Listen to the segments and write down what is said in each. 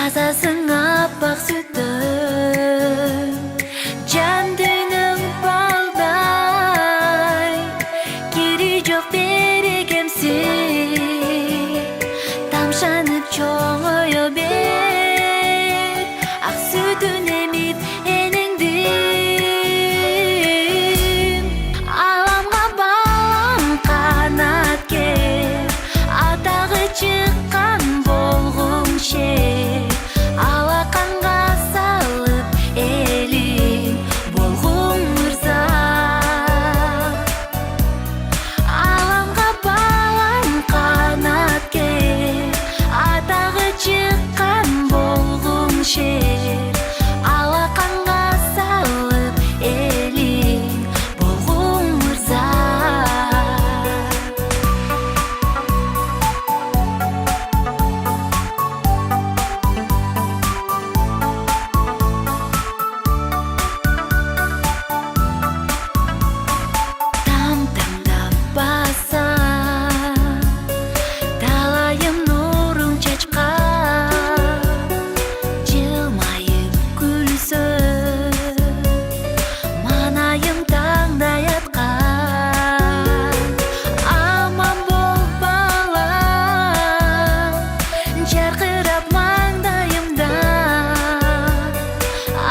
Тазасын аппақ сүтің, жан дүйнің балдай, кері жоқ берекемсің, тамшанып чоңойо бер, ақ сүтін еміп енеңдім. Аламға балам қанат кер, атағы шыққан болғың шер, алақанға салып елің болғың мырза. Аламға балам қанат кер, атағы шыққан болғың шер, алақанға салып елің болғың мырза. Там-тамдап басам, талайым нұрың чачқап, жылмайып күлсін, манайым таңдай атқан. Аман бол балам, жарқырап маңдайымда,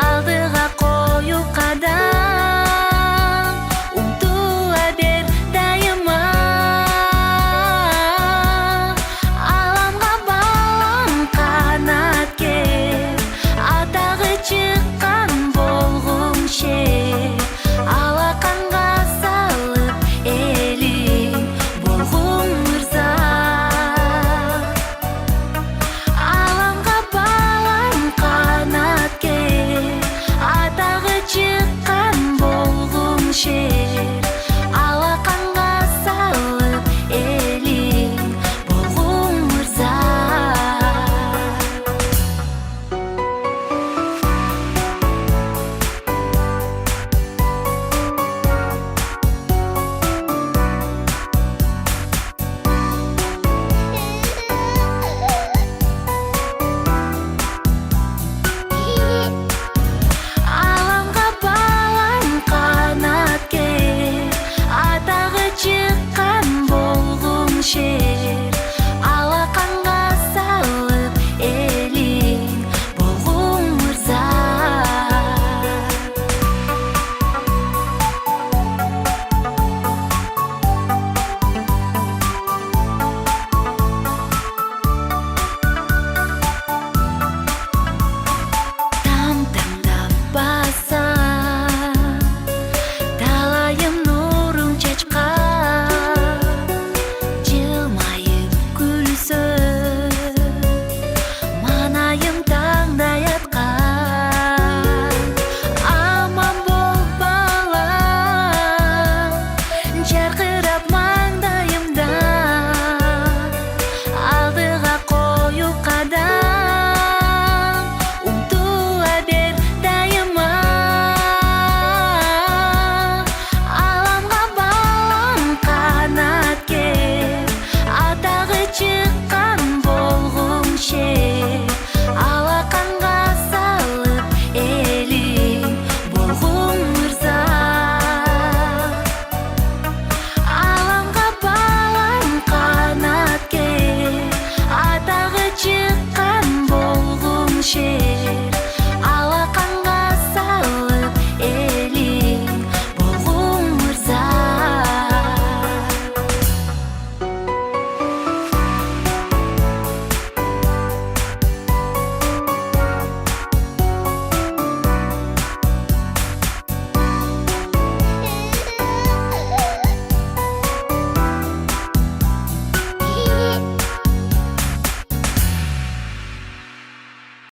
алдыға қою қадам, ұмтыла бер дайыма. Аламға балам қанат кер, атағы шыққан болғың шер, алақанға салып елің болғың мырза. Аламға балам қанат кер, атағы шыққан болғың шер, алақанға салып елің болғың мырза. Аламға балам қанат кер, атағы шыққан болғың шер, алақанға салып елің болғың мырза. Там-тамдап басам, талайым нұрың чачқап, жылмайып күлсін, манайым